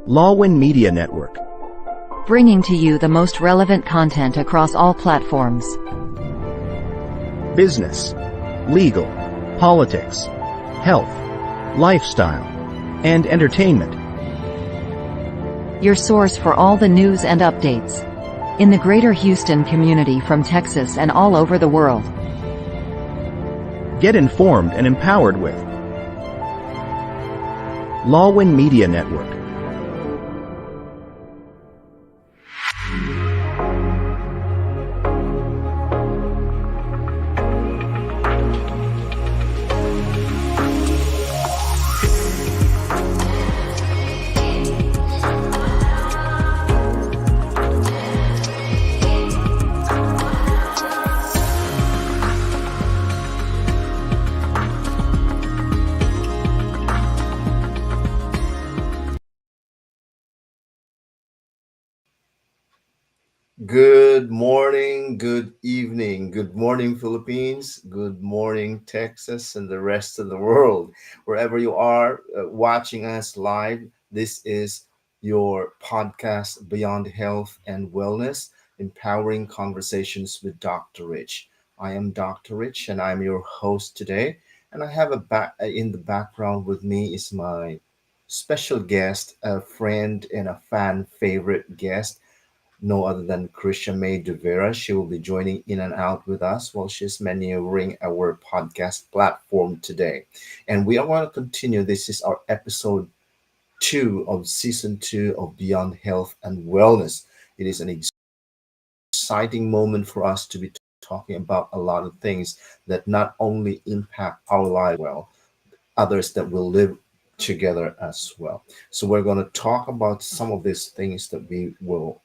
Lawwin Media Network. Bringing to you the most relevant content across all platforms. Business, legal, politics, health, lifestyle, and entertainment. Your source for all the news and updates in the greater Houston community from Texas and all over the world. Get informed and empowered with Lawwin Media Network. Good morning, good evening, good morning, Philippines, good morning, Texas, and the rest of the world. Wherever you are watching us live, this is your podcast, Beyond Health and Wellness, Empowering Conversations with Dr. Rich. I am Dr. Rich, and I'm your host today. And I have in the background with me is my special guest, a friend and a fan favorite guest, no other than Krisha May Devera. She will be joining in and out with us while she's maneuvering our podcast platform today. And we are going to continue. This is our episode 2 of season 2 of Beyond Health and Wellness. It is an exciting moment for us to be talking about a lot of things that not only impact our life well, others that will live together as well. So we're going to talk about some of these things that we will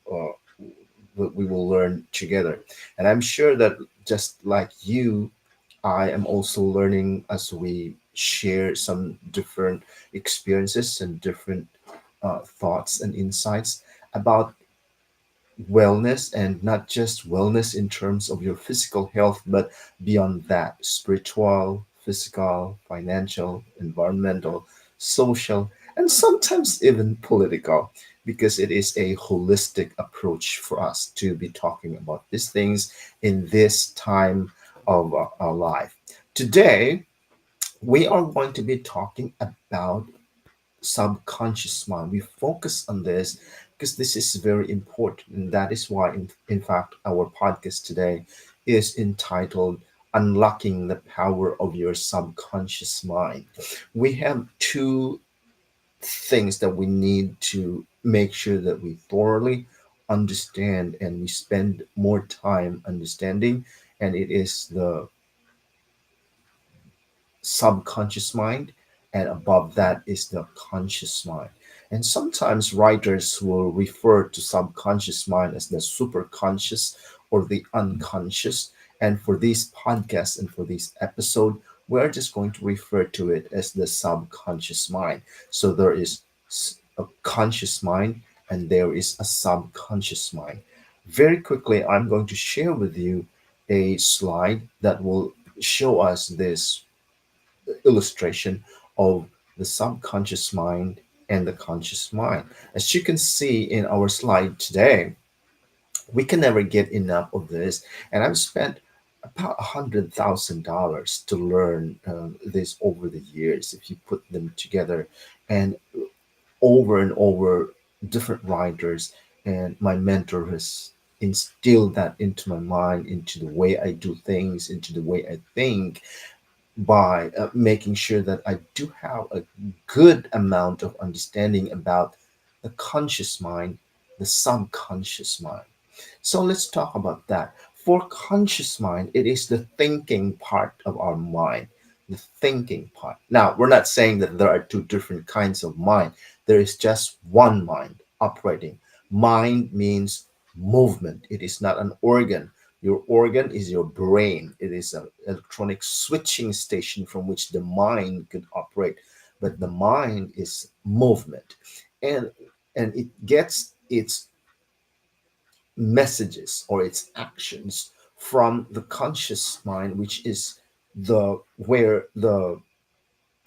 learn together. And I'm sure that just like you, I am also learning as we share some different experiences and different thoughts and insights about wellness, and not just wellness in terms of your physical health, but beyond that, spiritual, physical, financial, environmental, social, and sometimes even political, because it is a holistic approach for us to be talking about these things in this time of our life. Today, we are going to be talking about subconscious mind. We focus on this because this is very important. And that is why, in fact, our podcast today is entitled Unlocking the Power of Your Subconscious Mind. We have two things that we need to make sure that we thoroughly understand and we spend more time understanding. And it is the subconscious mind, and above that is the conscious mind. And sometimes writers will refer to subconscious mind as the superconscious or the unconscious. And for this podcast and for this episode, we're just going to refer to it as the subconscious mind. So there is a conscious mind and there is a subconscious mind. Very quickly, I'm going to share with you a slide that will show us this illustration of the subconscious mind and the conscious mind. As you can see in our slide today, we can never get enough of this. And I've spent about $100,000 to learn this over the years. If you put them together, and over different writers, and my mentor has instilled that into my mind, into the way I do things, into the way I think, by making sure that I do have a good amount of understanding about the conscious mind, the subconscious mind. So let's talk about that. For conscious mind, it is the thinking part of our mind, the thinking part. Now, we're not saying that there are two different kinds of mind. There is just one mind operating. Mind means movement. It is not an organ. Your organ is your brain. It is an electronic switching station from which the mind could operate. But the mind is movement. And it gets its messages or its actions from the conscious mind, which is the where the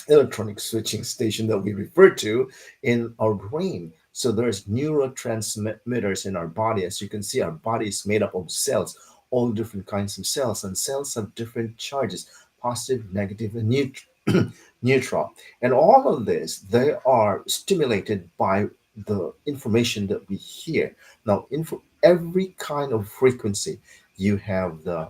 electronic switching station that we refer to in our brain. So there's neurotransmitters in our body. As you can see, our body is made up of cells, all different kinds of cells, and cells have different charges: positive, negative, and neutral. And all of this, they are stimulated by the information that we hear. Now, every kind of frequency, you have the,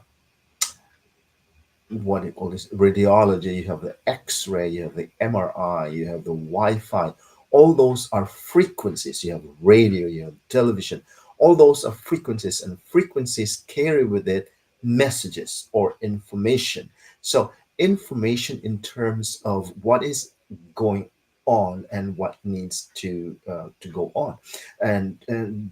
what do you call this, radiology, you have the x-ray, you have the MRI, you have the Wi-Fi. All those are frequencies. You have radio, you have television. All those are frequencies, and frequencies carry with it messages or information. So information in terms of what is going on and what needs to go on, and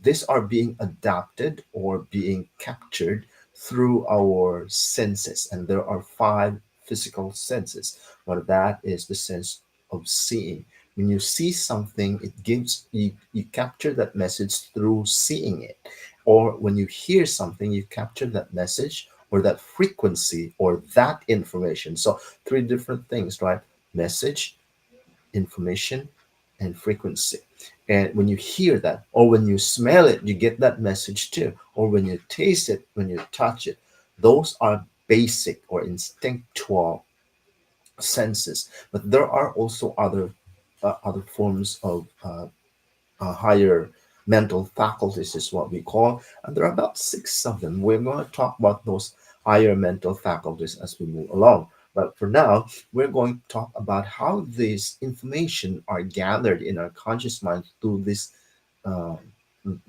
these are being adapted or being captured through our senses. And there are five physical senses. One of that is the sense of seeing. When you see something, it gives you, you capture that message through seeing it. Or when you hear something, you capture that message or that frequency or that information. So three different things, right? Message, information, and frequency. And when you hear that, or when you smell it, you get that message too. Or when you taste it, when you touch it, those are basic or instinctual senses. But there are also other forms of higher mental faculties, is what we call, and there are about six of them. We're going to talk about those higher mental faculties as we move along. But for now, we're going to talk about how this information are gathered in our conscious mind through this uh,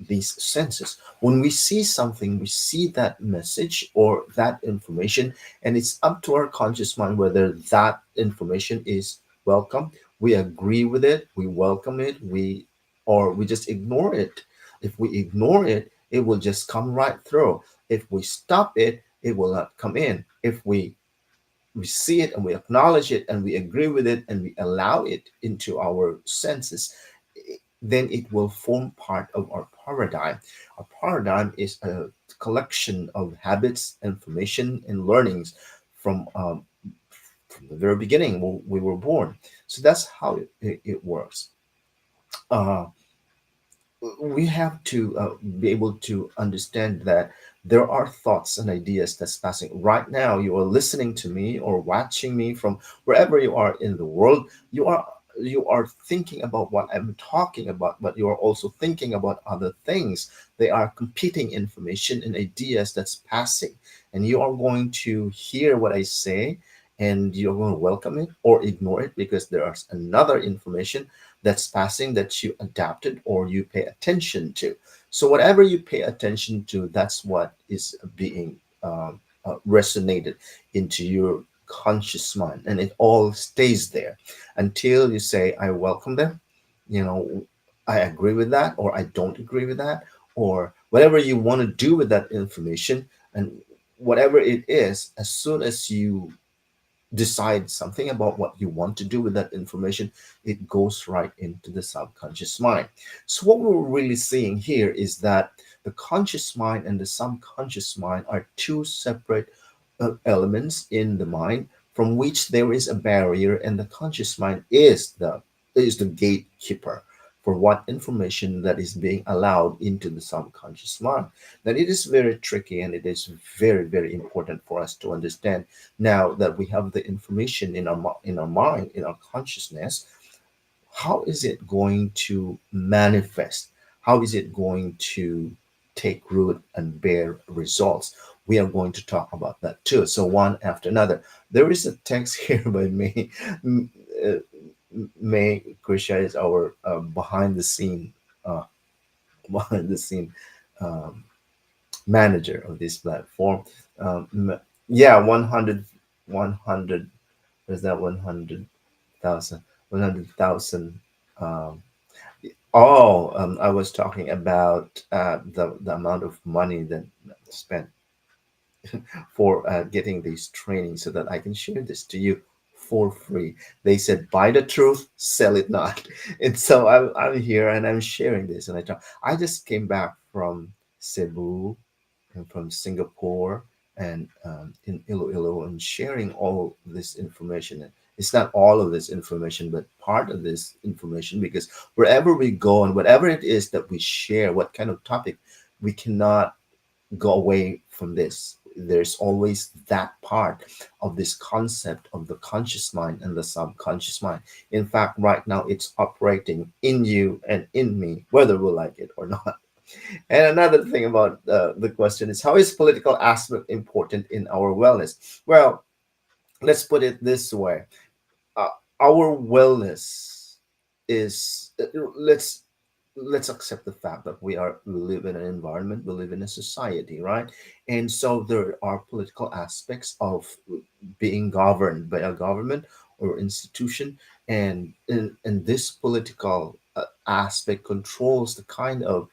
these senses. When we see something, we see that message or that information, and it's up to our conscious mind whether that information is welcome. We agree with it, we welcome it, or we just ignore it. If we ignore it, it will just come right through. If we stop it, it will not come in. If we see it and we acknowledge it and we agree with it and we allow it into our senses, then it will form part of our paradigm. A paradigm is a collection of habits, information, and learnings from from the very beginning when we were born. So that's how it works. Uh, we have to be able to understand that there are thoughts and ideas that's passing right now. You are listening to me or watching me from wherever you are in the world. You are thinking about what I'm talking about, but you are also thinking about other things. They are competing information and ideas that's passing, and you are going to hear what I say, and you're going to welcome it or ignore it because there's another information that's passing that you adapted or you pay attention to. So whatever you pay attention to, that's what is being resonated into your conscious mind, and it all stays there until you say, "I welcome them." You know, I agree with that, or I don't agree with that, or whatever you want to do with that information, and whatever it is. As soon as you decide something about what you want to do with that information, it goes right into the subconscious mind. So, what we're really seeing here is that the conscious mind and the subconscious mind are two separate elements in the mind from which there is a barrier, and the conscious mind is the gatekeeper for what information that is being allowed into the subconscious mind. That it is very tricky, and it is very, very important for us to understand now that we have the information in our mind, in our consciousness. How is it going to manifest? How is it going to take root and bear results? We are going to talk about that too. So one after another. There is a text here by May. uh, May Krisha is our uh, behind the scene um, manager of this platform. Yeah, 100, 100. There's that 100,000, 100,000. Um, I was talking about the amount of money that spent for getting these trainings so that I can share this to you for free. They said, buy the truth, sell it not. And so I'm here and I'm sharing this. And I just came back from Cebu and from Singapore and in Iloilo, and sharing all this information It's not all of this information, but part of this information, because wherever we go and whatever it is that we share, what kind of topic, we cannot go away from this. There's always that part of this concept of the conscious mind and the subconscious mind. In fact, right now it's operating in you and in me, whether we like it or not. And another thing about the question is, how is political aspect important in our wellness? Well, let's put it this way. uh, our wellness is, let's accept the fact that we live in an environment, we live in a society, right? And so there are political aspects of being governed by a government or institution, and this political aspect controls the kind of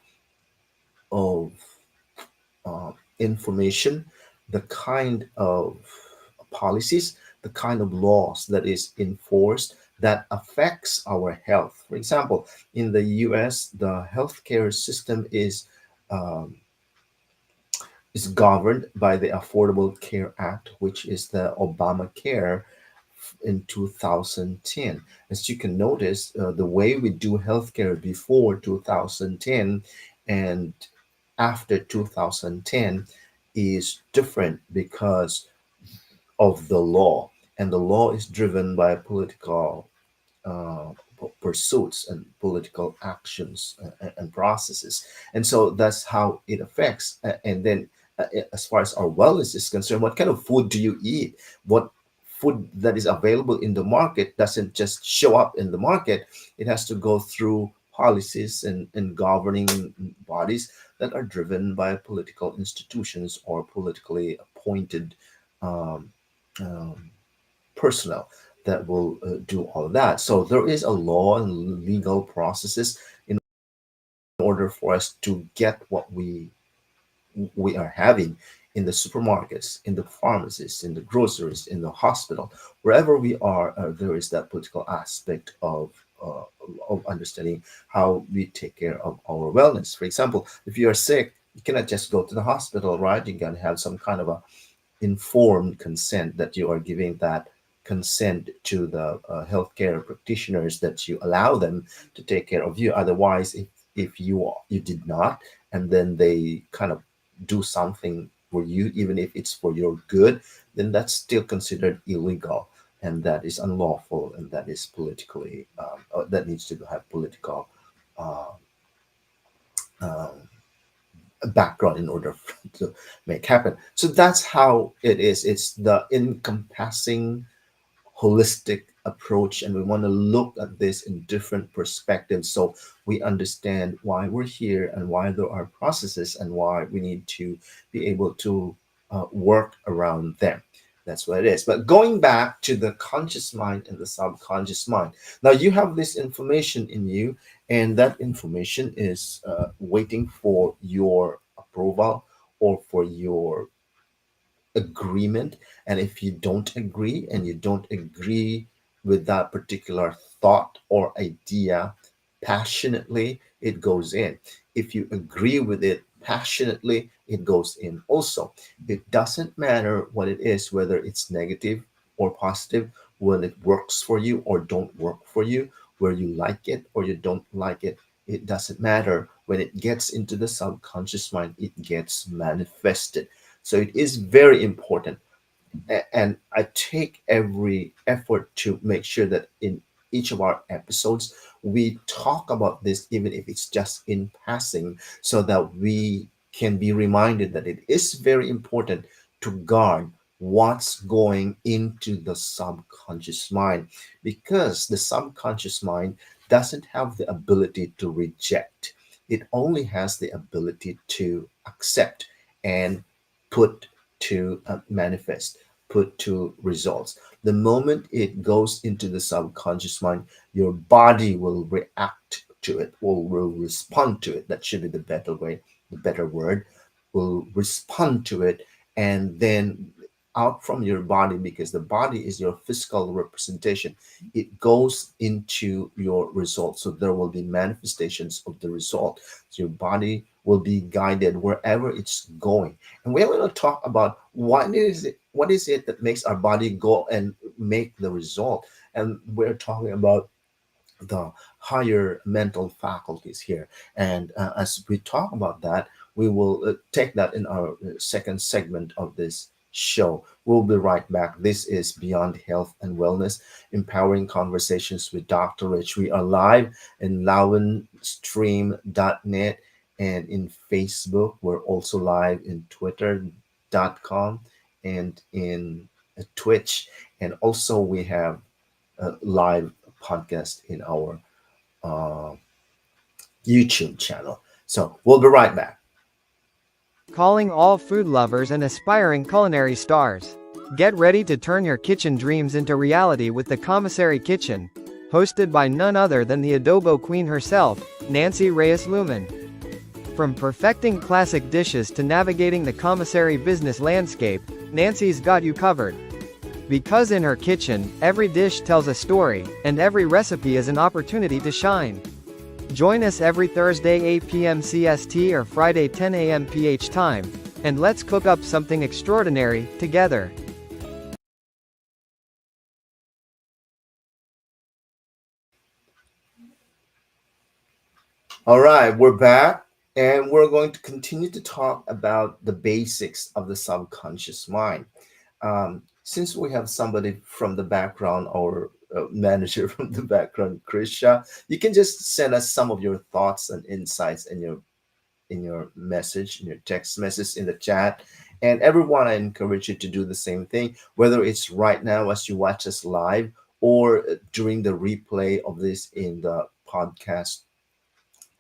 information, the kind of policies, the kind of laws that is enforced that affects our health. For example, in the US, the healthcare system um, is governed by the Affordable Care Act, which is the Obamacare in 2010. As you can notice, the way we do healthcare before 2010 and after 2010 is different because of the law, and the law is driven by political uh, pursuits and political actions and processes. And so that's how it affects. And then, as far as our wellness is concerned, what kind of food do you eat? What food that is available in the market doesn't just show up in the market, it has to go through policies and governing bodies that are driven by political institutions or politically appointed um, um, personnel that will do all of that. So there is a law and legal processes in order for us to get what we are having in the supermarkets, in the pharmacies, in the groceries, in the hospital, wherever we are. There is that political aspect of understanding how we take care of our wellness. For example, if you are sick, you cannot just go to the hospital, right? You can have some kind of a informed consent, that you are giving that consent to the healthcare practitioners, that you allow them to take care of you. Otherwise, if you did not, and then they kind of do something for you, even if it's for your good, then that's still considered illegal, and that is unlawful, and that is politically that needs to have political uh, um, background in order to make happen. So that's how it is. It's the encompassing holistic approach, and we want to look at this in different perspectives so we understand why we're here and why there are processes and why we need to be able to work around them. That's what it is. But going back to the conscious mind and the subconscious mind, now you have this information in you, and that information is waiting for your approval or for your agreement. And if you don't agree, and you don't agree with that particular thought or idea passionately, it goes in. If you agree with it passionately, it goes in also. It doesn't matter what it is, whether it's negative or positive, when it works for you or don't work for you, where you like it or you don't like it. It doesn't matter. When it gets into the subconscious mind, it gets manifested. So it is very important. And I take every effort to make sure that in each of our episodes, we talk about this, even if it's just in passing, so that we can be reminded that it is very important to guard what's going into the subconscious mind, because the subconscious mind doesn't have the ability to reject, it only has the ability to accept and put to manifest, put to results. The moment it goes into the subconscious mind, your body will react to it, or will respond to it. That should be the better way, the better word, will respond to it. And then out from your body, because the body is your physical representation, it goes into your result. So there will be manifestations of the result. So your body will be guided wherever it's going. And we're going to talk about what is it that makes our body go and make the result. And we're talking about the higher mental faculties here. And as we talk about that, we will take that in our second segment of this show. We'll be right back. This is Beyond Health and Wellness, empowering conversations with Dr. Rich. We are live in lowenstream.net and in Facebook. We're also live in twitter.com and in Twitch. And also we have live podcast in our uh, YouTube channel. So we'll be right back. Calling all food lovers and aspiring culinary stars. Get ready to turn your kitchen dreams into reality with the Commissary Kitchen, hosted by none other than the adobo queen herself, Nancy Reyes Lumen. From perfecting classic dishes to navigating the commissary business landscape, Nancy's got you covered. Because in her kitchen, every dish tells a story, and every recipe is an opportunity to shine. Join us every Thursday 8 p.m. CST or Friday 10 a.m. PH time, and let's cook up something extraordinary together. All right, we're back, and we're going to continue to talk about the basics of the subconscious mind. Since we have somebody from the background, or manager from the background, Krisha, you can just send us some of your thoughts and insights in your message, in your text message, in the chat. And everyone, I encourage you to do the same thing, whether it's right now as you watch us live or during the replay of this in the podcast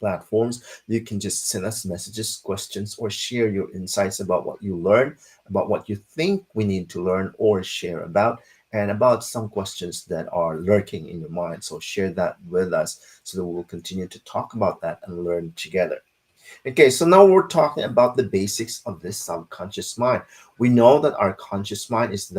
platforms. You can just send us messages, questions, or share your insights about what you learn, about what you think we need to learn or share about, and about some questions that are lurking in your mind. So share that with us so that we'll continue to talk about that and learn together. Okay, so now we're talking about the basics of this subconscious mind. We know that our conscious mind is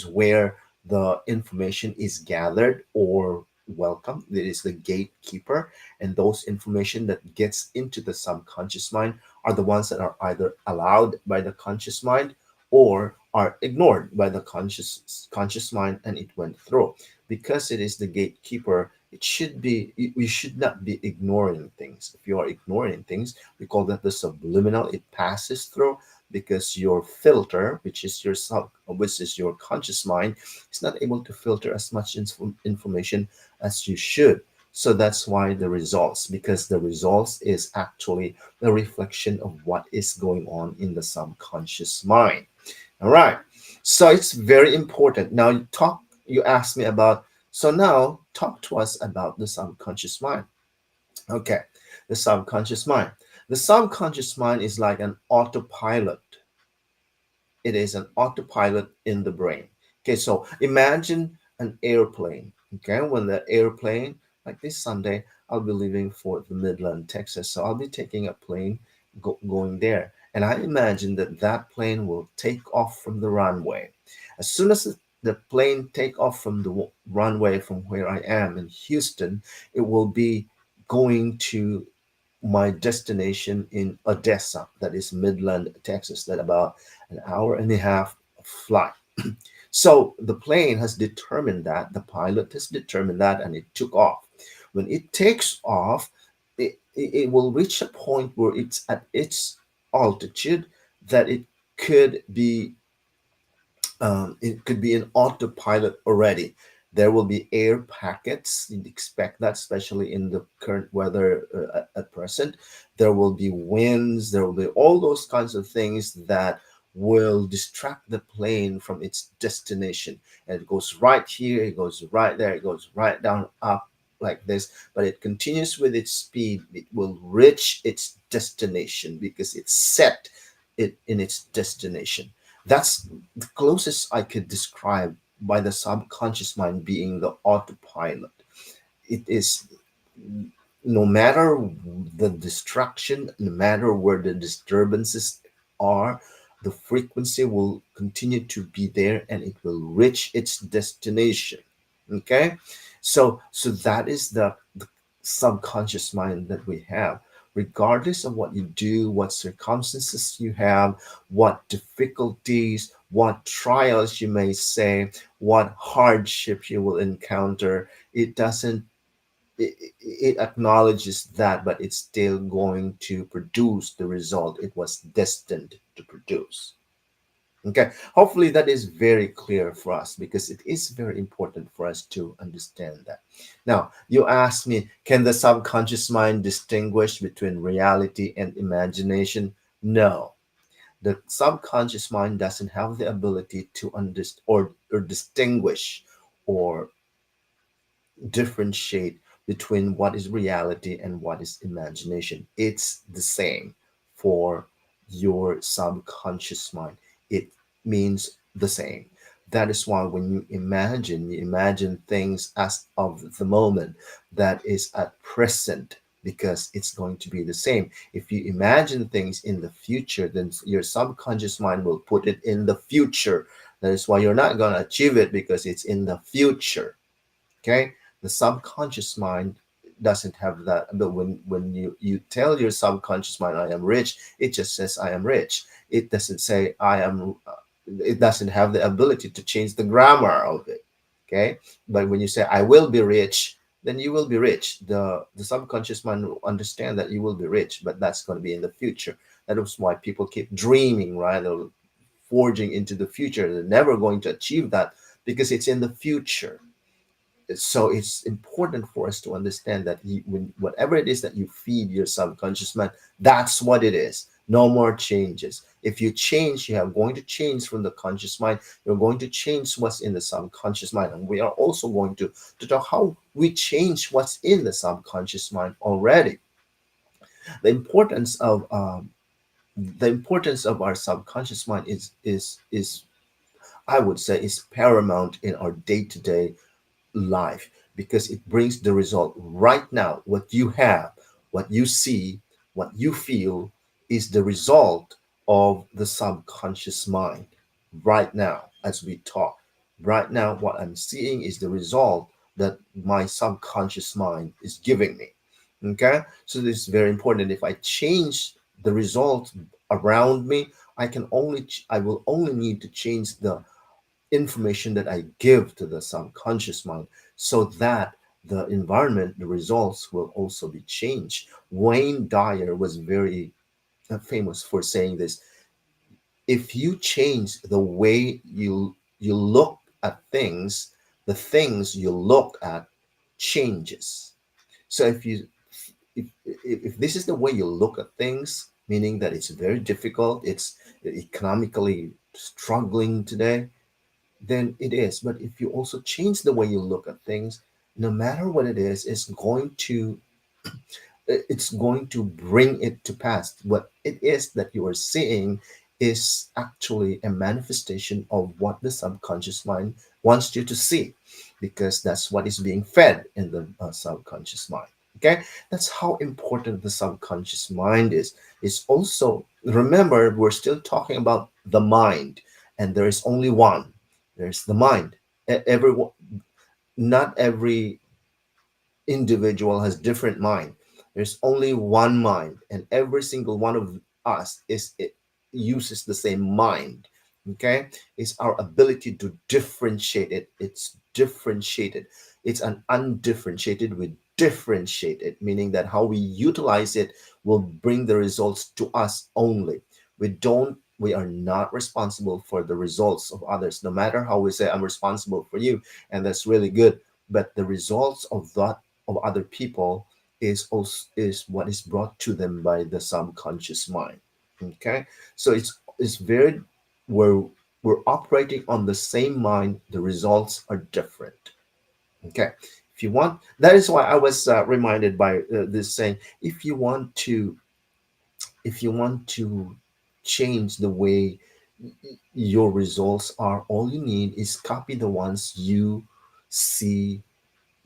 where the information is gathered or welcome. It is the gatekeeper, and those information that gets into the subconscious mind are the ones that are either allowed by the conscious mind or are ignored by the conscious mind, and it went through. Because it is the gatekeeper, it should be, we should not be ignoring things. If you are ignoring things, we call that the subliminal. It passes through because your filter, which is your conscious mind, is not able to filter as much information as you should. So that's why the results, because the results is actually a reflection of what is going on in the subconscious mind. All right. So it's very important. Now you asked me about, so now talk to us about the subconscious mind. Okay. The subconscious mind. The subconscious mind is like an autopilot. It is an autopilot in the brain. Okay. So imagine an airplane. Okay. When the airplane, like this Sunday, I'll be leaving for the Midland, Texas. So I'll be taking a plane going there. And I imagine that that plane will take off from the runway. As soon as the plane take off from the runway from where I am in Houston, it will be going to my destination in Odessa, that is Midland, Texas, that about an hour and a half flight. So the plane has determined that, the pilot has determined that, and it took off. When it takes off, it will reach a point where it's at its altitude that it could be an autopilot already. There will be air packets. You'd expect that, especially in the current weather at present. There will be winds. There will be all those kinds of things that will distract the plane from its destination. And it goes right here, it goes right there, it goes right down, up like this, but it continues with its speed. It will reach its destination because it's set it in its destination. That's the closest I could describe by the subconscious mind being the autopilot. It is, no matter the distraction, no matter where the disturbances are, the frequency will continue to be there and it will reach its destination. Okay, so that is the subconscious mind that we have. regardless of what you do, what circumstances you have, what difficulties, what trials you may say, what hardship you will encounter, it doesn't, it acknowledges that, but it's still going to produce the result it was destined to produce. Okay, hopefully that is very clear for us because it is very important for us to understand that. Now, you asked me, can the subconscious mind distinguish between reality and imagination? No, the subconscious mind doesn't have the ability to understand or distinguish or differentiate between what is reality and what is imagination. It's the same for your subconscious mind. It means the same. That is why when you imagine things as of the moment that is at present because it's going to be the same. If you imagine things in the future, then your subconscious mind will put it in the future. That is why you're not going to achieve it because it's in the future. Okay, the subconscious mind doesn't have that. But when you tell your subconscious mind I am rich, it just says I am rich. It doesn't say I am, it doesn't have the ability to change the grammar of it. Okay, but when you say I will be rich, then you will be rich. The subconscious mind will understand that you will be rich, but that's going to be in the future. That is why people keep dreaming, right, or forging into the future. They're never going to achieve that because it's in the future. So it's important for us to understand that when whatever it is that you feed your subconscious mind, that's what it is. No more changes. If you change, you are going to change from the conscious mind. You're going to change what's in the subconscious mind, and we are also going to talk how we change what's in the subconscious mind already. The importance of our subconscious mind is I would say is paramount in our day to day life because it brings the result right now. What you have, what you see, what you feel is the result of the subconscious mind right now as we talk. Right now, what I'm seeing is the result that my subconscious mind is giving me. Okay, so this is very important. If I change the result around me, I will only need to change the information that I give to the subconscious mind so that the environment, the results will also be changed. Wayne Dyer was very famous for saying this. If you change the way you look at things, the things you look at changes. So if this is the way you look at things, meaning that it's very difficult, it's economically struggling today, then it is. But if you also change the way you look at things, no matter what it is, it's going to bring it to pass. What it is that you are seeing is actually a manifestation of what the subconscious mind wants you to see, because that's what is being fed in the subconscious mind. Okay, that's how important the subconscious mind is. It's also, remember, we're still talking about the mind, and there is only one. There's the mind. Everyone, not every individual has different mind. There's only one mind, and every single one of us is it uses the same mind. Okay, it's our ability to differentiate it. It's differentiated. It's an undifferentiated with differentiated, meaning that how we utilize it will bring the results to us only. We are not responsible for the results of others, no matter how we say I'm responsible for you, and that's really good. But the results of that of other people is also is what is brought to them by the subconscious mind. Okay, so it's very we're we're operating on the same mind. The results are different. Okay, if you want, that is why I was reminded by this saying: if you want to change the way your results are, all you need is copy the ones you see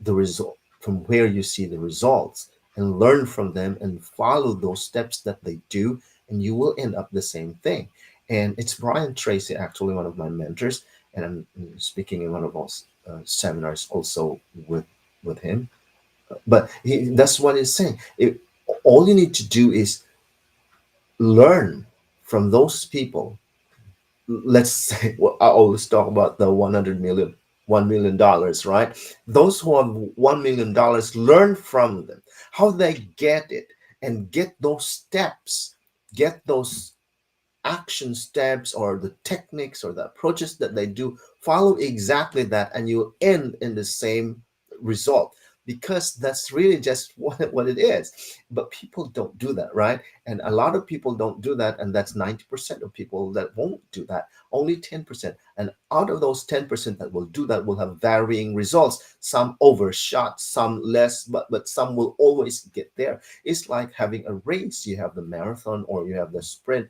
the result from where you see the results, and learn from them and follow those steps that they do, and you will end up the same thing. And it's Brian Tracy, actually one of my mentors, and I'm speaking in one of those seminars also with him. But that's what he's saying. All you need to do is learn from those people. Let's say, well, I always talk about the 1 million dollars, right? Those who have $1 million, learn from them how they get it, and get those steps, get those action steps or the techniques or the approaches that they do, follow exactly that, and you end in the same result, because that's really just what it is. But people don't do that, right? And a lot of people don't do that, and that's 90% of people that won't do that. Only 10%. And out of those 10% that will do that will have varying results. Some overshot, some less, but some will always get there. It's like having a race. You have the marathon or you have the sprint,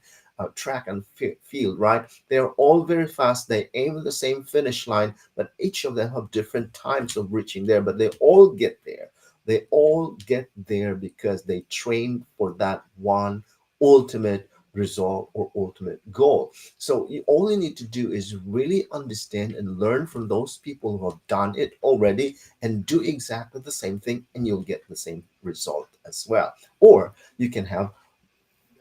track and field, right? They're all very fast. They aim at the same finish line, but each of them have different times of reaching there, but they all get there. They all get there because they trained for that one ultimate result or ultimate goal. So you all you need to do is really understand and learn from those people who have done it already, and do exactly the same thing, and you'll get the same result as well. Or you can have,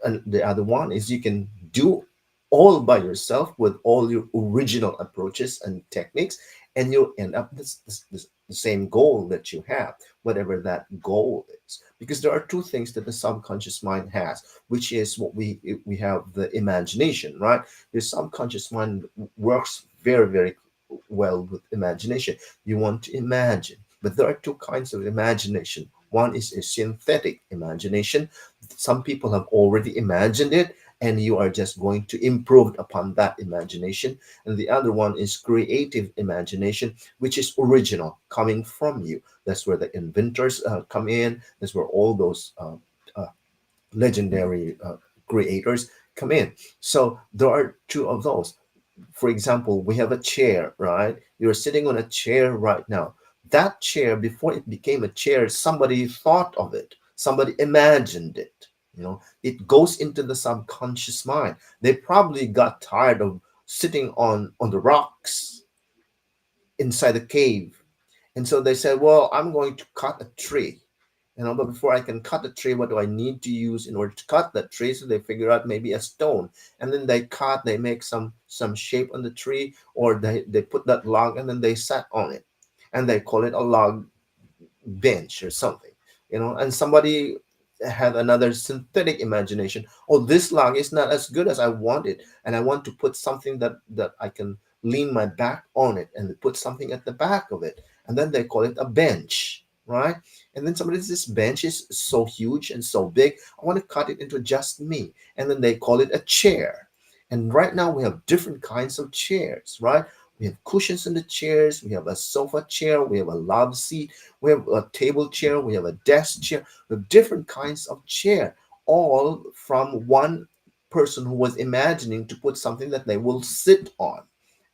and the other one is, you can do all by yourself with all your original approaches and techniques, and you'll end up the same goal that you have, whatever that goal is. Because there are two things that the subconscious mind has, which is what we have the imagination, right? The subconscious mind works very, very well with imagination. You want to imagine, but there are two kinds of imagination. One is a synthetic imagination. Some people have already imagined it, and you are just going to improve upon that imagination. And the other one is creative imagination, which is original, coming from you. That's where the inventors come in. That's where all those uh, legendary creators come in. So there are two of those. For example, we have a chair, right? You're sitting on a chair right now. That chair, before it became a chair, somebody thought of it, somebody imagined it. It goes into the subconscious mind. They probably got tired of sitting on the rocks inside the cave, and so they said, well, I'm going to cut a tree. But before I can cut a tree, what do I need to use in order to cut that tree? So they figure out maybe a stone, and then they make some shape on the tree, or they put that log, and then they sat on it, and they call it a log bench or something. And somebody had another synthetic imagination. Oh, this log is not as good as I want it, and I want to put something that I can lean my back on it, and they put something at the back of it, and then they call it a bench, right? And then somebody says, this bench is so huge and so big, I want to cut it into just me, and then they call it a chair. And right now we have different kinds of chairs, right? We have cushions in the chairs, we have a sofa chair, we have a love seat, we have a table chair, we have a desk chair, we have different kinds of chair, all from one person who was imagining to put something that they will sit on.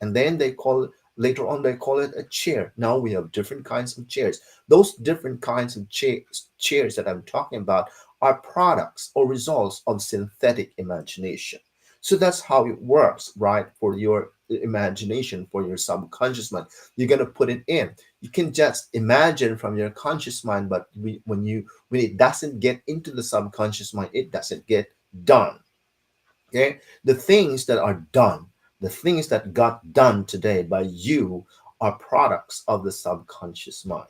And then later on they call it a chair. Now we have different kinds of chairs. Those different kinds of chairs that I'm talking about are products or results of synthetic imagination. So that's how it works, right? For your imagination, for your subconscious mind, you're going to put it in. You can just imagine from your conscious mind, but when it doesn't get into the subconscious mind, it doesn't get done. Okay, the things that are done, the things that got done today by you, are products of the subconscious mind.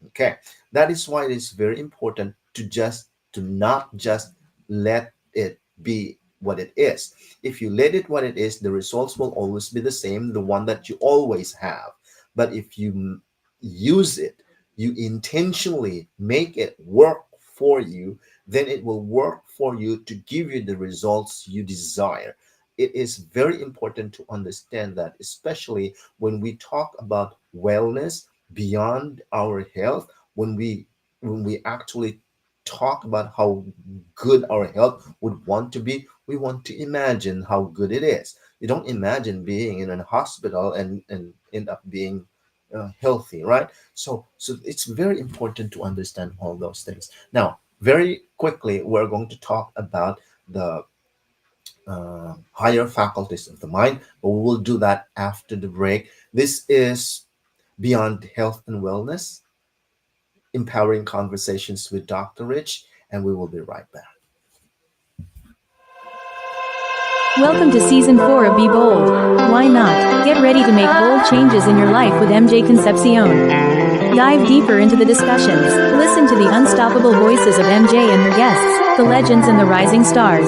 Okay, that is why it is very important to not just let it be what it is. If you let it what it is, the results will always be the same, the one that you always have. But if you use it, you intentionally make it work for you, then it will work for you to give you the results you desire. It is very important to understand that, especially when we talk about wellness beyond our health, when we actually talk about how good our health would want to be, we want to imagine how good it is. You don't imagine being in a hospital and end up being healthy, right? So it's very important to understand all those things. Now, very quickly, we're going to talk about the higher faculties of the mind, but we will do that after the break. This is Beyond Health and Wellness, empowering conversations with Dr. Rich. and we will be right back. Welcome to Season 4 of Be Bold. Why not? Get ready to make bold changes in your life with MJ Concepcion. Dive deeper into the discussions. Listen to the unstoppable voices of MJ and her guests, the legends and the rising stars.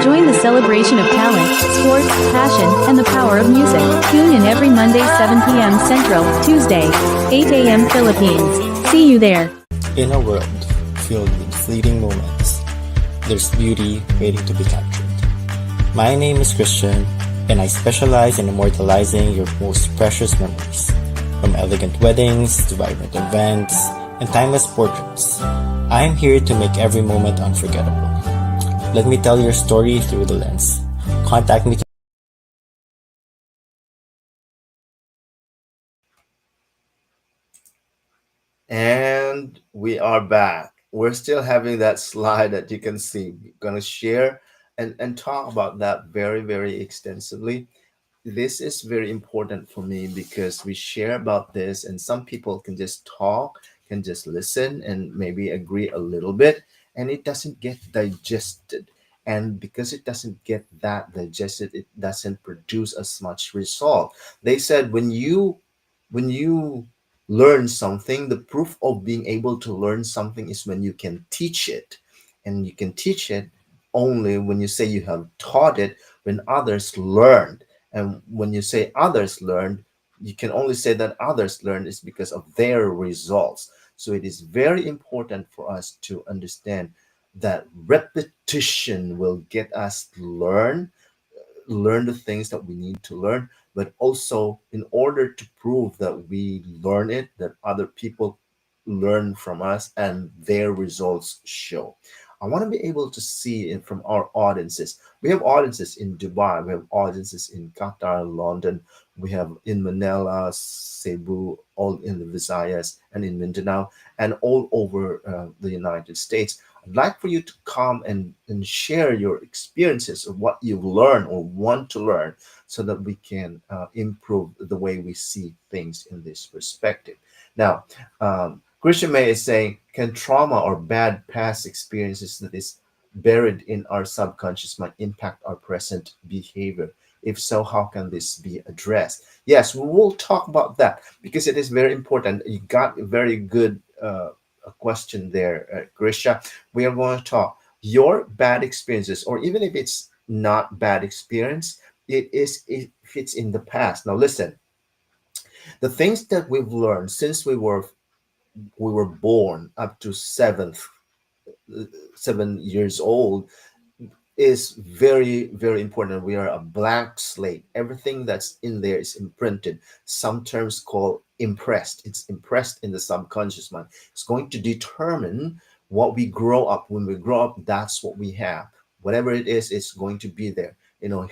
Join the celebration of talent, sports, passion, and the power of music. Tune in every Monday 7 p.m. Central, Tuesday, 8 a.m. Philippines. See you there. In a world filled with fleeting moments, there's beauty waiting to be captured. My name is Christian, and I specialize in immortalizing your most precious memories. From elegant weddings to vibrant events and timeless portraits, I am here to make every moment unforgettable. Let me tell your story through the lens. Contact me. And we are back. We're still having that slide that you can see. We're going to share and talk about that very, very extensively. This is very important for me because we share about this, and some people can just talk, can just listen, and maybe agree a little bit, and it doesn't get digested. And because it doesn't get that digested, it doesn't produce as much result. They said when you learn something, the proof of being able to learn something is when you can teach it. And you can teach it only when you say you have taught it, when others learned. And when you say others learned, you can only say that others learned is because of their results. So it is very important for us to understand that repetition will get us to learn the things that we need to learn, but also in order to prove that we learn it, that other people learn from us and their results show. I want to be able to see it from our audiences. We have audiences in Dubai, we have audiences in Qatar, London, we have in Manila, Cebu, all in the Visayas and in Mindanao, and all over the United States. I'd like for you to come and share your experiences of what you've learned or want to learn so that we can improve the way we see things in this perspective. Now, Christian May is saying, can trauma or bad past experiences that is buried in our subconscious mind impact our present behavior? If so, how can this be addressed? Yes, we will talk about that because it is very important. You got a very good a question there, Grisha. We are going to talk your bad experiences, or even if it's not bad experience, if it's in the past. Now, listen, the things that we've learned since we were born up to 7 years old is very, very important. We are a blank slate. Everything that's in there is imprinted. Some terms called impressed. It's impressed in the subconscious mind. It's going to determine what we grow up. When we grow up, that's what we have. Whatever it is, it's going to be there.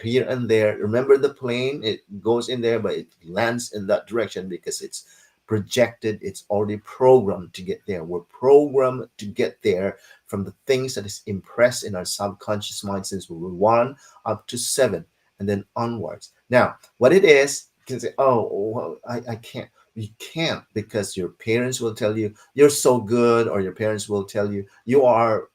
Here and there. Remember the plane? It goes in there, but it lands in that direction because it's projected. It's already programmed to get there. We're programmed to get there from the things that is impressed in our subconscious mind since we were 1 up to 7 and then onwards. Now, what it is, you can say, oh, well, I can't. You can't because your parents will tell you you're so good, or your parents will tell you you're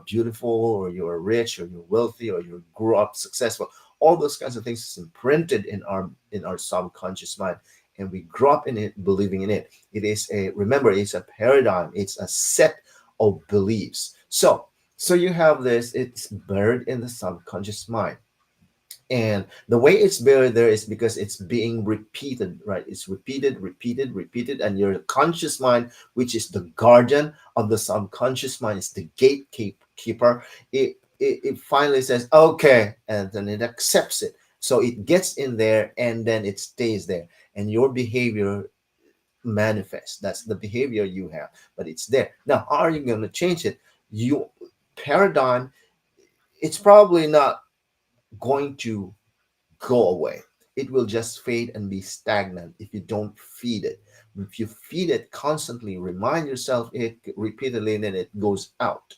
beautiful, or you're rich, or you're wealthy, or you grew up successful. All those kinds of things is imprinted in our subconscious mind, and we grow up in it, believing in it. Remember, it's a paradigm. It's a set of beliefs. So you have this, it's buried in the subconscious mind. And the way it's buried there is because it's being repeated, right? It's repeated, and your conscious mind, which is the guardian of the subconscious mind, is the gatekeeper. It finally says, okay, and then it accepts it. So it gets in there and then it stays there. And your behavior manifests. That's the behavior you have, but it's there. Now, how are you going to change it? You paradigm, it's probably not going to go away. It will just fade and be stagnant if you don't feed it. If you feed it constantly, remind yourself it repeatedly, and then it goes out.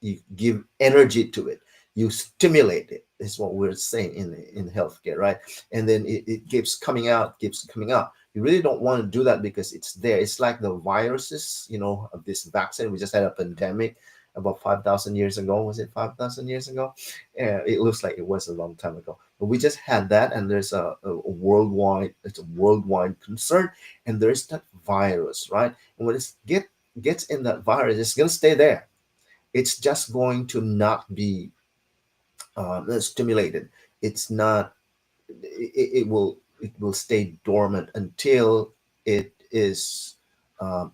You give energy to it. You stimulate it. Is what we're saying in healthcare, right? And then it keeps coming out, keeps coming out. You really don't want to do that because it's there. It's like the viruses, of this vaccine. We just had a pandemic about 5,000 years ago. Was it 5,000 years ago? Yeah, it looks like it was a long time ago. But we just had that, and there's a worldwide, it's a worldwide concern, and there's that virus, right? And when gets in that virus, it's gonna stay there. It's just going to not be stimulated. It's not. It will stay dormant until it is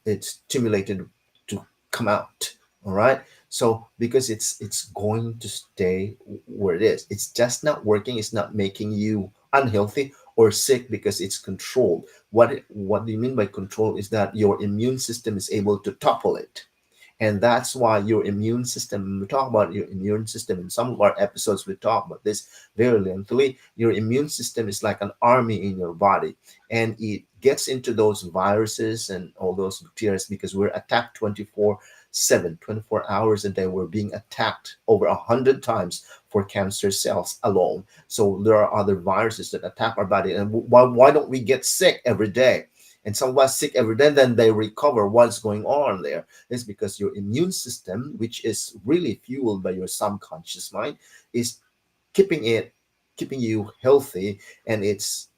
it's stimulated to come out. All right. So because it's going to stay where it is, it's just not working. It's not making you unhealthy or sick because it's controlled. What do you mean by control? Is that your immune system is able to topple it, and that's why your immune system, we talk about your immune system in some of our episodes, we talk about this very lengthily. Your immune system is like an army in your body, and it gets into those viruses and all those bacteria because we're attacked 24/7, 24 hours a day. We're being attacked over 100 times for cancer cells alone. So there are other viruses that attack our body. And why don't we get sick every day? And some of us sick every day, then they recover. What's going on there? It's because your immune system, which is really fueled by your subconscious mind, is keeping you healthy, and it's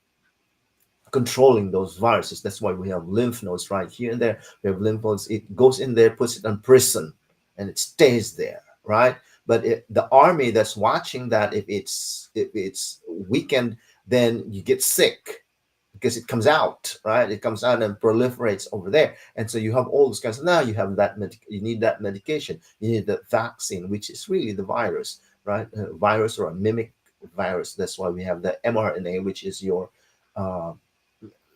controlling those viruses. That's why we have lymph nodes right here and there. We have lymph nodes. It goes in there, puts it on prison, and it stays there, right? But the army that's watching that, if it's weakened, then you get sick because it comes out, right? It comes out and proliferates over there, and so you have all those kinds. Now you have that you need that medication, you need that vaccine, which is really the virus, right? A virus or a mimic virus. That's why we have the mRNA, which is your uh,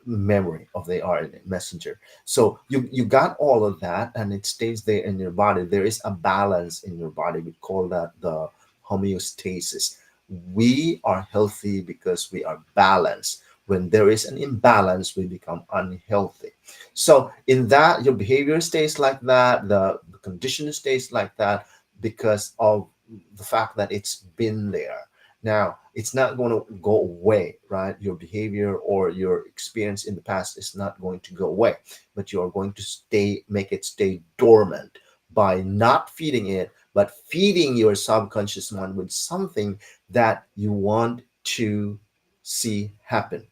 memory of the RNA messenger. So you got all of that, and it stays there in your body. There is a balance in your body. We call that the homeostasis. We are healthy because we are balanced. When there is an imbalance, we become unhealthy. So in that, your behavior stays like that, the condition stays like that because of the fact that it's been there. Now, it's not going to go away, right? Your behavior or your experience in the past is not going to go away, but you are going to make it stay dormant by not feeding it, but feeding your subconscious mind with something that you want to see happen,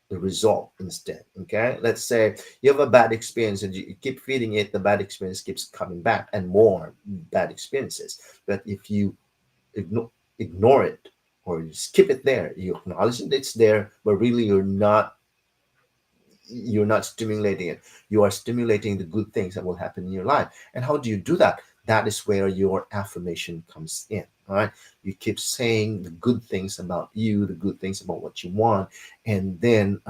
the result instead. Okay, let's say you have a bad experience and you keep feeding it, the bad experience keeps coming back and more bad experiences. But if you ignore it, or you skip it there, you acknowledge that it's there, but really you're not stimulating it. You are stimulating the good things that will happen in your life. And how do you do that? That is where your affirmation comes in. All right. You keep saying the good things about you, the good things about what you want. And then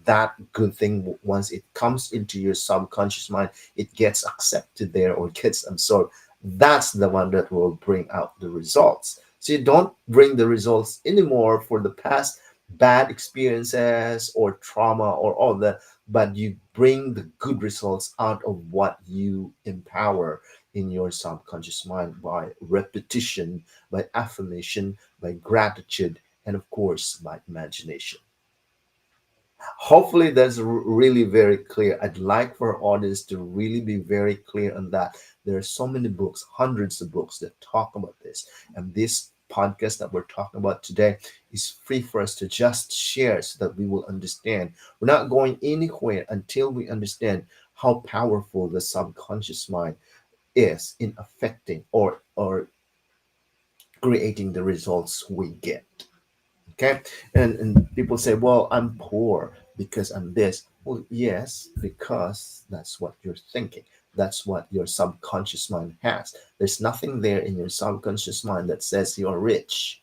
that good thing, once it comes into your subconscious mind, it gets accepted there or gets absorbed. That's the one that will bring out the results. So you don't bring the results anymore for the past bad experiences or trauma or all that, but you bring the good results out of what you empower in your subconscious mind by repetition, by affirmation, by gratitude, and of course by imagination. Hopefully that's really very clear. I'd like for our audience to really be very clear on that. There are so many books, hundreds of books that talk about this, and this podcast that we're talking about today is free for us to just share so that we will understand. We're not going anywhere until we understand how powerful the subconscious mind is in affecting or creating the results we get. Okay. And people say, well, I'm poor because I'm this. Well, yes, because that's what you're thinking. That's what your subconscious mind has. There's nothing there in your subconscious mind that says you're rich.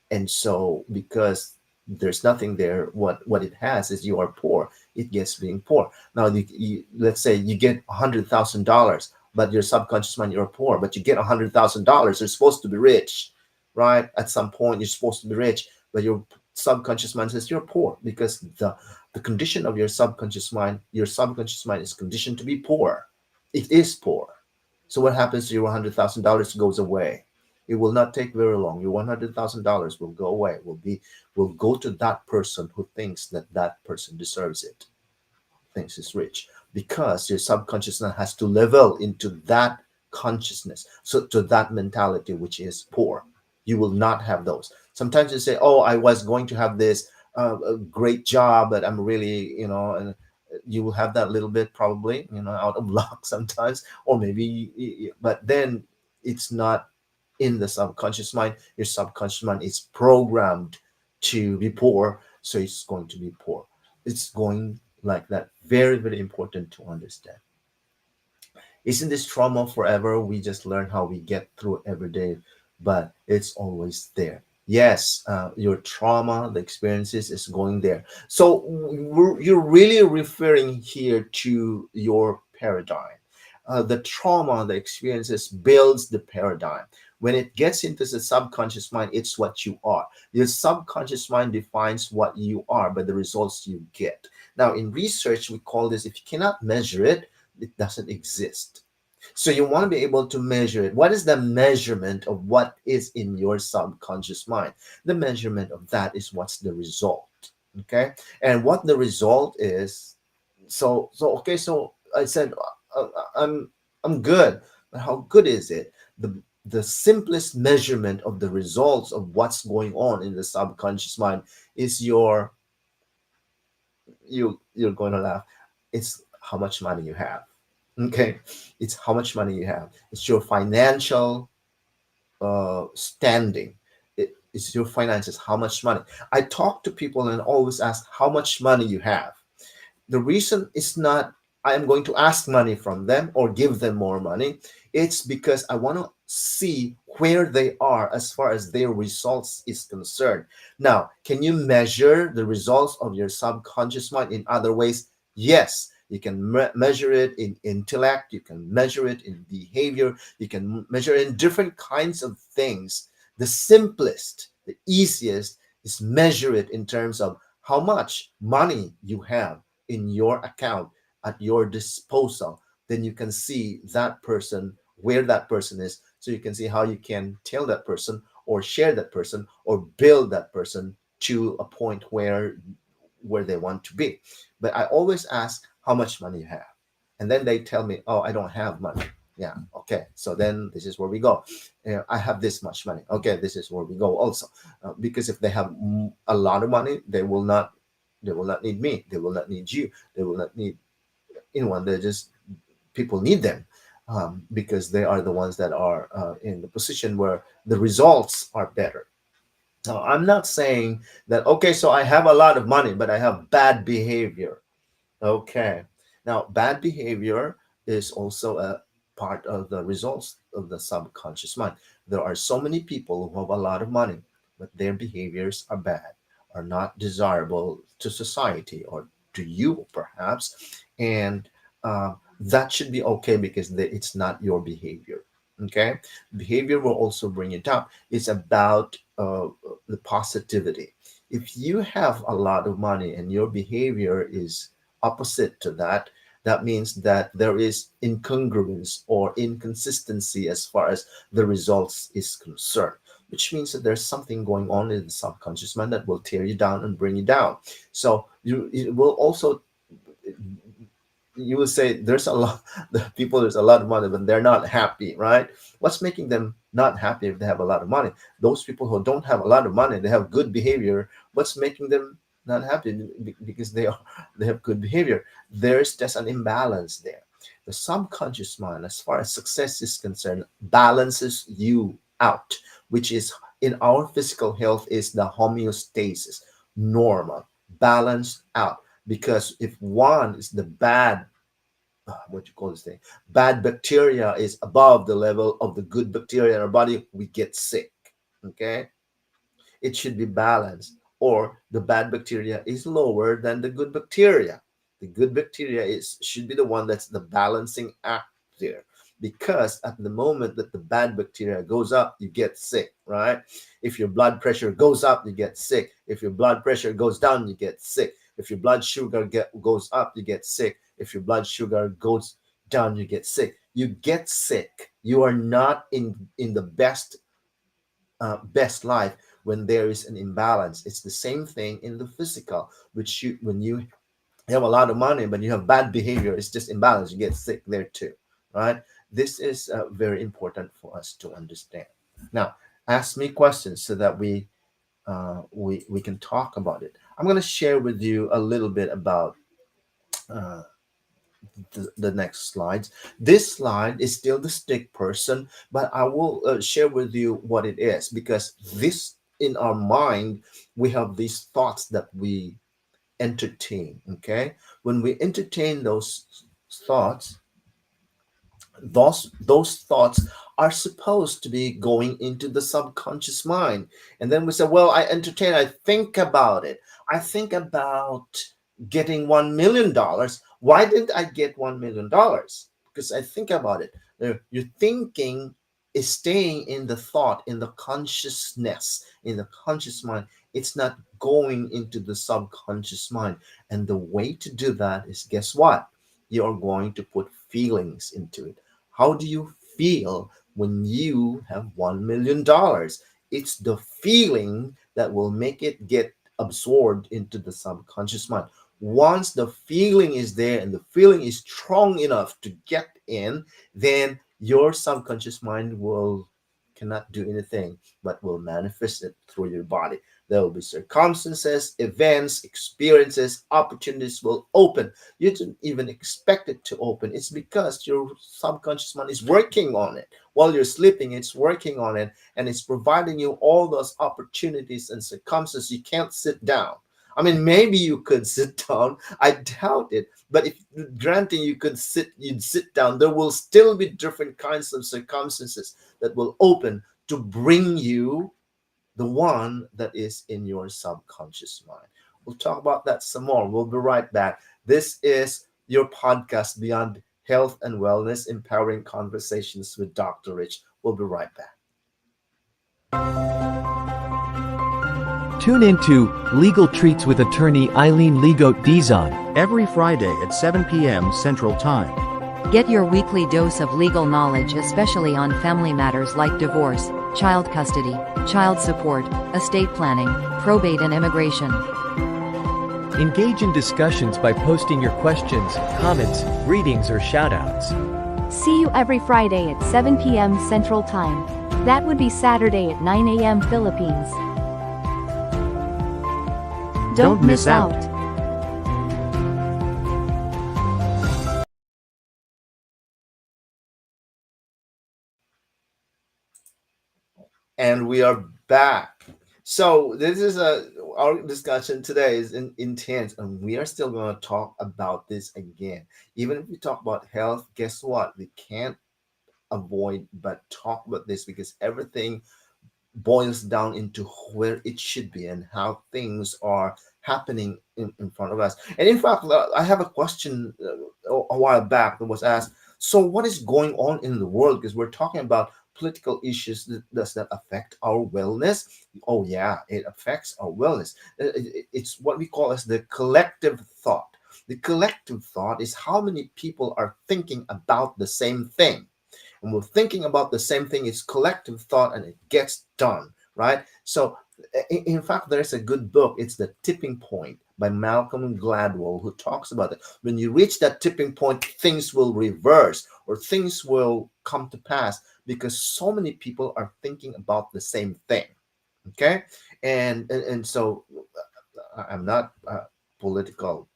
And so because there's nothing there, what it has is you are poor. It gets being poor. Now let's say you get $100,000, but your subconscious mind, you're poor, but you get $100,000. You're supposed to be rich, right? At some point you're supposed to be rich, but your subconscious mind says you're poor because the condition of your subconscious mind is conditioned to be poor. It is poor. So what happens to your $100,000 goes away. It will not take very long. Your $100,000 will go away. Will go to that person who thinks that person deserves it, thinks is rich, because your subconscious mind has to level into that consciousness, so to that mentality which is poor. You will not have those. Sometimes you say, oh, I was going to have this a great job, but I'm really, and you will have that little bit probably, out of luck sometimes, or maybe, but then it's not in the subconscious mind. Your subconscious mind is programmed to be poor, so it's going to be poor. It's going like that. Very, very important to understand. Isn't this trauma forever? We just learn how we get through every day, but it's always there. Yes, your trauma, the experiences is going there. So you're really referring here to your paradigm. The trauma, the experiences builds the paradigm. When it gets into the subconscious mind, it's what you are. Your subconscious mind defines what you are by the results you get. Now, in research, we call this, if you cannot measure it, it doesn't exist. So you want to be able to measure it. What is the measurement of what is in your subconscious mind? The measurement of that is what's the result. Okay. And what the result is, okay, so I said, I'm good. But how good is it? The simplest measurement of the results of what's going on in the subconscious mind is you're going to laugh. It's how much money you have. Okay, it's how much money you have. It's your financial standing. It's your finances. How much money? I talk to people and always ask how much money you have. The reason is not I am going to ask money from them or give them more money. It's because I want to see where they are as far as their results is concerned. Now, can you measure the results of your subconscious mind in other ways? Yes. You can measure it in intellect. You can measure it in behavior. You can measure it in different kinds of things. The simplest, the easiest is measure it in terms of how much money you have in your account at your disposal. Then you can see that person, where that person is, so you can see how you can tell that person or share that person or build that person to a point where they want to be. But I always ask how much money you have, and then they tell me, oh, I don't have money. Yeah, okay, so then this is where we go. I have this much money. Okay, this is where we go also. Because if they have a lot of money, they will not need me, they will not need you, they will not need anyone. They just, people need them, because they are the ones that are in the position where the results are better. Now, I'm not saying that, okay, so I have a lot of money, but I have bad behavior. Okay. Now, bad behavior is also a part of the results of the subconscious mind. There are so many people who have a lot of money, but their behaviors are bad, are not desirable to society or to you, perhaps. And that should be okay because it's not your behavior. Okay. Behavior will also bring it down. It's about the positivity. If you have a lot of money and your behavior is opposite to that, that means that there is incongruence or inconsistency as far as the results is concerned, which means that there's something going on in the subconscious mind that will tear you down and bring you down. So it will also, you will say there's a lot the people, there's a lot of money but they're not happy, right? What's making them not happy? If they have a lot of money, those people who don't have a lot of money, they have good behavior, what's making them not happy? Because they have good behavior. There's just an imbalance there. The subconscious mind, as far as success is concerned, balances you out, which is in our physical health is the homeostasis, normal, balanced out. Because if one is the bad, what you call this thing, bad bacteria is above the level of the good bacteria in our body, we get sick. Okay, it should be balanced, or the bad bacteria is lower than the good bacteria. The good bacteria should be the one that's the balancing act there. Because at the moment that the bad bacteria goes up, you get sick, right? If your blood pressure goes up, you get sick. If your blood pressure goes down, you get sick. If your blood sugar goes up, you get sick. If your blood sugar goes down, you get sick. You get sick. You are not in the best life when there is an imbalance. It's the same thing in the physical, which when you have a lot of money but you have bad behavior, it's just imbalance. You get sick there too, right? This is very important for us to understand. Now, ask me questions so that we can talk about it. I'm going to share with you a little bit about uh, the next slides. This slide is still the stick person, but I will share with you what it is, because this in our mind we have these thoughts that we entertain. Okay, when we entertain those thoughts, those thoughts are supposed to be going into the subconscious mind, and then we say, well, I entertain, I think about it, I think about getting $1 million. Why didn't I get $1 million? Because I think about it. Your thinking is staying in the thought, in the consciousness, in the conscious mind. It's not going into the subconscious mind. And the way to do that is, guess what? You're going to put feelings into it. How do you feel when you have $1 million? It's the feeling that will make it get absorbed into the subconscious mind. Once the feeling is there and the feeling is strong enough to get in, then your subconscious mind will cannot do anything but will manifest it through your body. There will be circumstances, events, experiences, opportunities will open. You didn't even expect it to open. It's because your subconscious mind is working on it. While you're sleeping, it's working on it, and it's providing you all those opportunities and circumstances. You can't sit down. I mean, maybe you could sit down. I doubt it. But if granting you'd sit down, there will still be different kinds of circumstances that will open to bring you the one that is in your subconscious mind. We'll talk about that some more. We'll be right back. This is your podcast, Beyond Health and Wellness, Empowering Conversations with Dr. Rich. We'll be right back. Tune into Legal Treats with attorney Eileen Ligote Dizon every Friday at 7 p.m. Central Time. Get your weekly dose of legal knowledge, especially on family matters like divorce, child custody, child support, estate planning, probate, and immigration. Engage in discussions by posting your questions, comments, greetings, or shoutouts. See you every Friday at 7 p.m. Central Time. That would be Saturday at 9 a.m. Philippines. Don't miss out. And we are back. So this is our discussion today is intense, and we are still going to talk about this again. Even if we talk about health, guess what? We can't avoid but talk about this, because everything boils down into where it should be and how things are happening in front of us. And in fact, I have a question a while back that was asked. So what is going on in the world? Because we're talking about political issues. Does that affect our wellness? Oh yeah, it affects our wellness. It's what we call as the collective thought. The collective thought is how many people are thinking about the same thing. And we're thinking about the same thing. It's collective thought, and it gets done, right? So in fact, there's a good book. It's The Tipping Point by Malcolm Gladwell, who talks about it. When you reach that tipping point, things will reverse, or things will come to pass, because so many people are thinking about the same thing. Okay, and so I'm not a political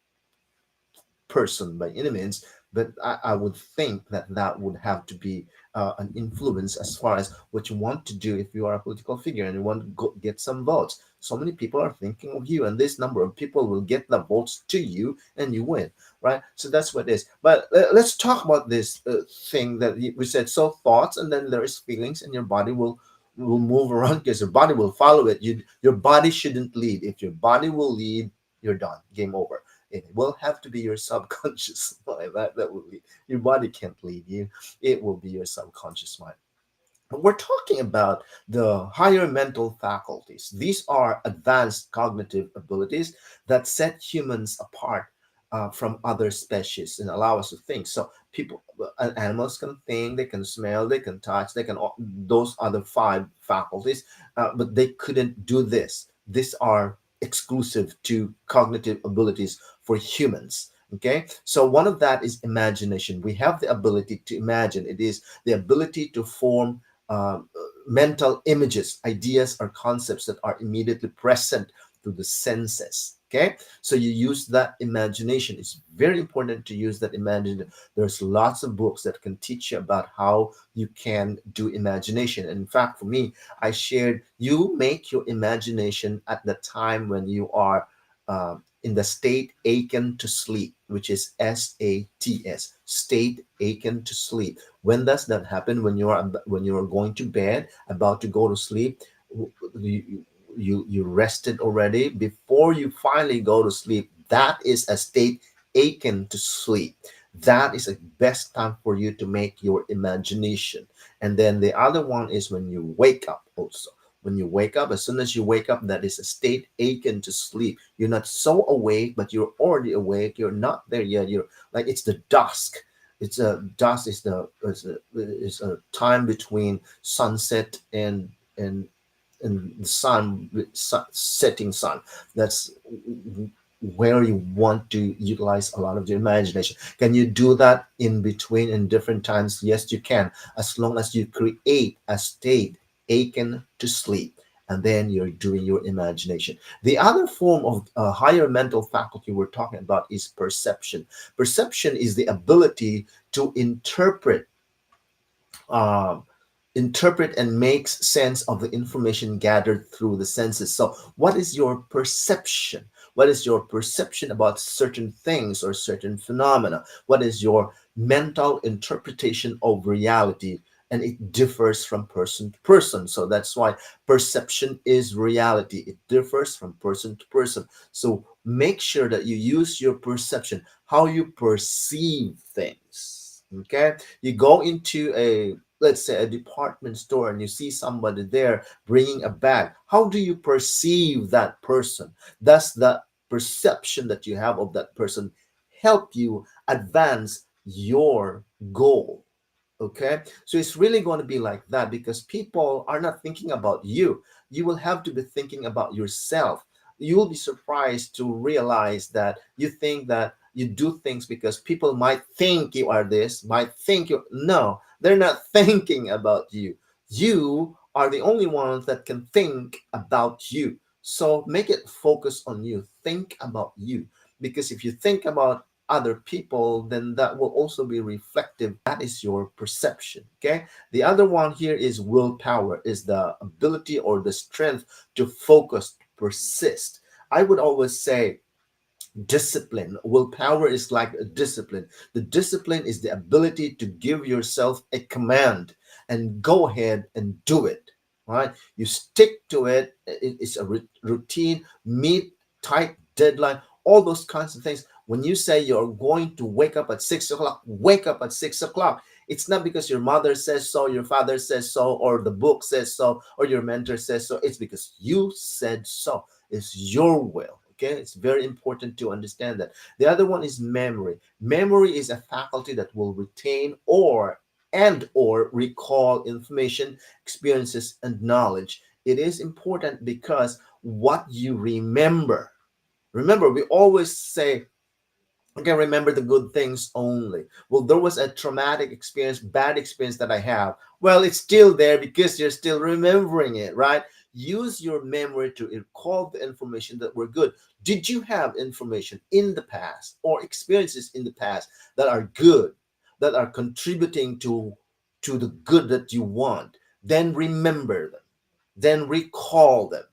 person by any means, but I would think that would have to be an influence as far as what you want to do if you are a political figure and you want to get some votes. So many people are thinking of you, and this number of people will get the votes to you, and you win, right? So that's what it is. But let's talk about this thing that we said. So thoughts, and then there is feelings, and your body will move around, because your body will follow it. Your body shouldn't lead. If your body will lead, you're done. Game over. It will have to be your subconscious mind that will lead. Your body can't lead you. It will be your subconscious mind. But we're talking about the higher mental faculties. These are advanced cognitive abilities that set humans apart from other species and allow us to think. So animals can think, they can smell, they can touch, they can those other five faculties, but they couldn't do this. These are exclusive to cognitive abilities for humans. Okay, so one of that is imagination. We have the ability to imagine. It is the ability to form mental images, ideas, or concepts that are immediately present to the senses. Okay, so you use that imagination. It's very important to use that imagination. There's lots of books that can teach you about how you can do imagination. And in fact, for me, I shared you make your imagination at the time when you are in the state akin to sleep, which is SATS, state akin to sleep. When does that happen? When you are going to bed, about to go to sleep, you, you rested already before you finally go to sleep. That is a state akin to sleep. That is a best time for you to make your imagination. And then the other one is when you wake up also. When you wake up, as soon as you wake up, that is a state akin to sleep. You're not so awake, but you're already awake. You're not there yet. You're like, it's the dusk. It's a dusk is a time between sunset and the setting sun. That's where you want to utilize a lot of your imagination. Can you do that in between in different times? Yes, you can, as long as you create a state akin to sleep, and then you're doing your imagination. The other form of higher mental faculty we're talking about is perception. Perception is the ability to um, interpret and makes sense of the information gathered through the senses. So, what is your perception? What is your perception about certain things or certain phenomena? What is your mental interpretation of reality? And it differs from person to person. So that's why perception is reality. It differs from person to person. So make sure that you use your perception, how you perceive things. Okay, you go into a, let's say, a department store, and you see somebody there bringing a bag. How do you perceive that person? Does the perception that you have of that person help you advance your goal? Okay, so it's really going to be like that, because people are not thinking about you. You will have to be thinking about yourself. You will be surprised to realize that you think that you do things because people might think you are this, might think you, no, they're not thinking about you. You are the only ones that can think about you. So make it focus on you. Think about you, because if you think about other people, then that will also be reflective. That is your perception. Okay, the other one here is willpower, is the ability or the strength to focus, to persist. I would always say discipline. Willpower is like a discipline. The discipline is the ability to give yourself a command and go ahead and do it. Right, you stick to it. It's a routine, meet tight deadline, all those kinds of things. When you say you're going to wake up at 6 o'clock, wake up at 6 o'clock. It's not because your mother says so, your father says so, or the book says so, or your mentor says so. It's because you said so. It's your will. Okay, it's very important to understand that. The other one is memory. Memory is a faculty that will retain or recall information, experiences, and knowledge. It is important because what you remember. Remember, we always say, okay, remember the good things only. Well, there was a traumatic experience, bad experience that I have. Well, it's still there because you're still remembering it, right? Use your memory to recall the information that were good. Did you have information in the past or experiences in the past that are good, that are contributing to the good that you want? Then remember them. Then recall them.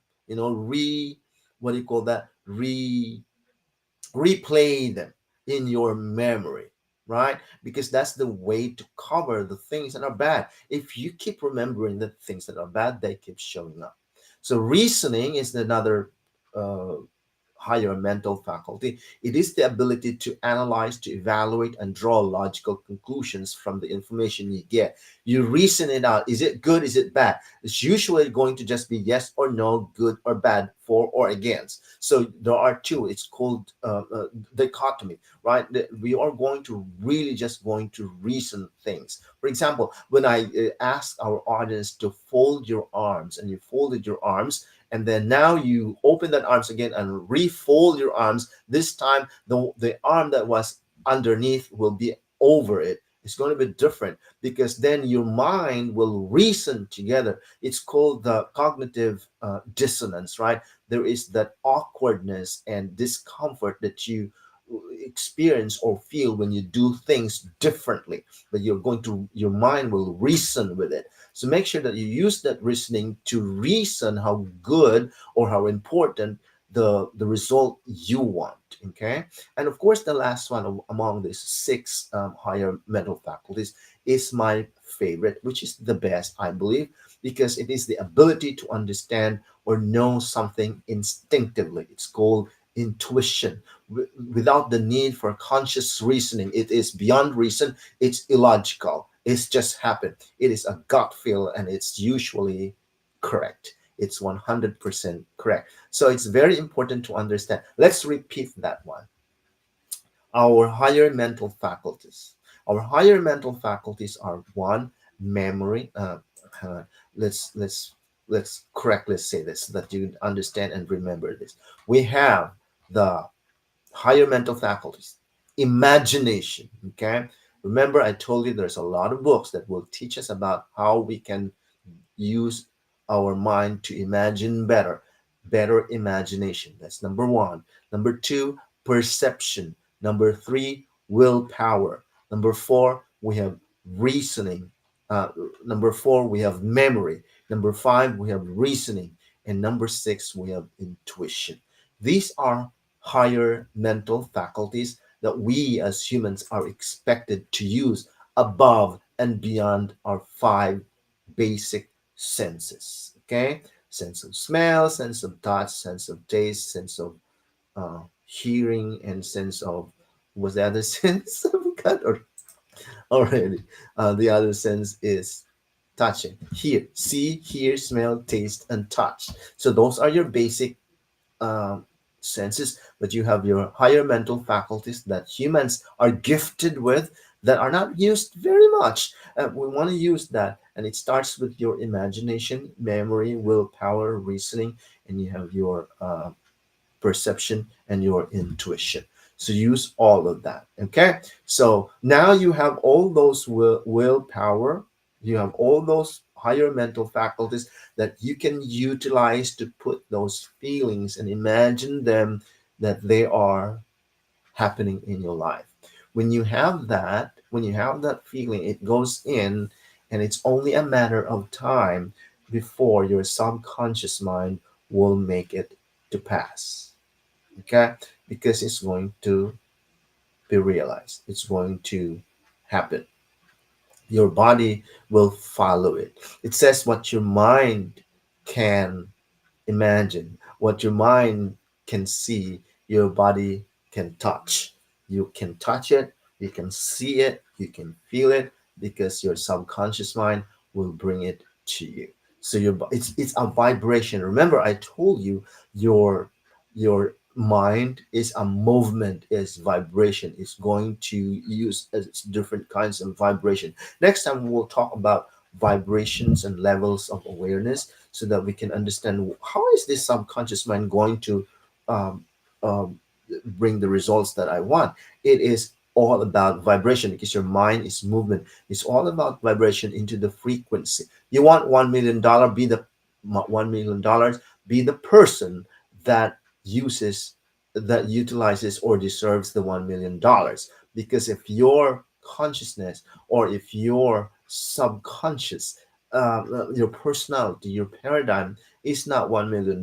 What do you call that? Replay them in your memory, right? Because that's the way to cover the things that are bad. If you keep remembering the things that are bad, they keep showing up. So reasoning is another uh, higher mental faculty. It is the ability to analyze, to evaluate, and draw logical conclusions from the information you get. You reason it out. Is it good? Is it bad? It's usually going to just be yes or no, good or bad for for or against. So there are two. It's called dichotomy, right? We are going to really just going to reason things. For example, when I ask our audience to fold your arms, and you folded your arms, and then now you open that arms again and refold your arms. This time, the arm that was underneath will be over it. It's going to be different, because then your mind will reason together. It's called the cognitive dissonance, right? There is that awkwardness and discomfort that you experience or feel when you do things differently, but your mind will reason with it. So make sure that you use that reasoning to reason how good or how important the result you want. Okay. And of course, the last one among these six higher mental faculties is my favorite, which is the best, I believe, because it is the ability to understand or know something instinctively. It's called intuition, without the need for conscious reasoning. It is beyond reason. It's illogical. It's just happened. It is a gut feel, and it's usually correct. It's 100% correct. So it's very important to understand. Let's repeat that one. Our higher mental faculties. Our higher mental faculties are: one, memory. Uh, let's correctly say this so that you understand and remember this. We have the higher mental faculties, imagination. Okay, remember I told you there's a lot of books that will teach us about how we can use our mind to imagine better. Better imagination. That's number one. Number two, perception. Number three, willpower. Number four, we have reasoning. uh, Number four, we have memory. Number five, we have reasoning. And number six, we have intuition. These are higher mental faculties that we as humans are expected to use above and beyond our five basic senses. Okay, sense of smell, sense of touch, sense of taste, sense of hearing, and sense of, was the other sense? I forgot already. The other sense is touching. Hear, see, hear, smell, taste, and touch. So those are your basic um, senses, but you have your higher mental faculties that humans are gifted with, that are not used very much. We want to use that, and it starts with your imagination, memory, willpower, reasoning, and you have your perception and your intuition. So use all of that. Okay. So now you have all those willpower, you have all those higher mental faculties that you can utilize to put those feelings and imagine them, that they are happening in your life. When you have that feeling, it goes in, and it's only a matter of time before your subconscious mind will make it to pass. Okay, because it's going to be realized, it's going to happen. Your body will follow it. It says what your mind can imagine, what your mind can see, your body can touch. You can touch it, you can see it, you can feel it, because your subconscious mind will bring it to you. So it's a vibration. Remember, I told you your mind is a movement, is vibration. It's going to use different kinds of vibration. Next time we'll talk about vibrations and levels of awareness, so that we can understand how is this subconscious mind going to um, um, bring the results that I want. It is all about vibration, because your mind is movement. It's all about vibration into the frequency. You want $1 million, be the $1 million, be the person that uses, that utilizes or deserves the $1 million. Because if your consciousness, or if your subconscious, your personality, your paradigm is not $1 million,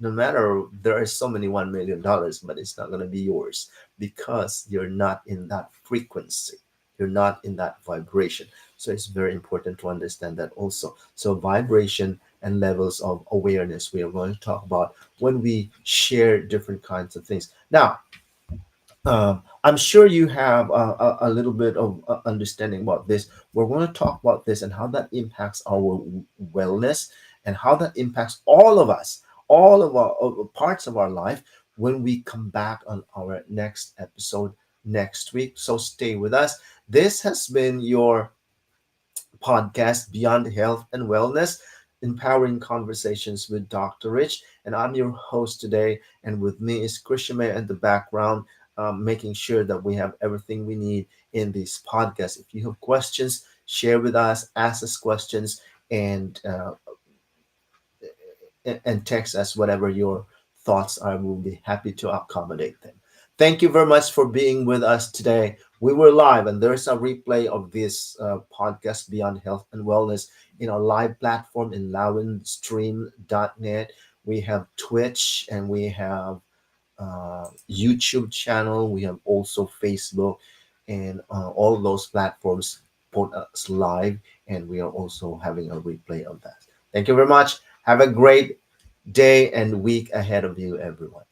no matter there are so many $1 million, but it's not going to be yours, because you're not in that frequency, you're not in that vibration. So it's very important to understand that also. So vibration and levels of awareness, we are going to talk about when we share different kinds of things. Now, I'm sure you have a little bit of understanding about this. We're going to talk about this and how that impacts our wellness, and how that impacts all of us, all of our parts of our life when we come back on our next episode next week. So stay with us. This has been your podcast, Beyond Health and Wellness, empowering conversations with Dr. Rich. And I'm your host today. And with me is Christian May in the background, making sure that we have everything we need in this podcast. If you have questions, share with us, ask us questions, and text us whatever your thoughts are. We'll be happy to accommodate them. Thank you very much for being with us today. We were live, and there's a replay of this podcast, Beyond Health and Wellness, in our live platform in loudandstream.net. We have Twitch, and we have YouTube channel. We have also Facebook, and all of those platforms put us live, and we are also having a replay of that. Thank you very much. Have a great day and week ahead of you, everyone.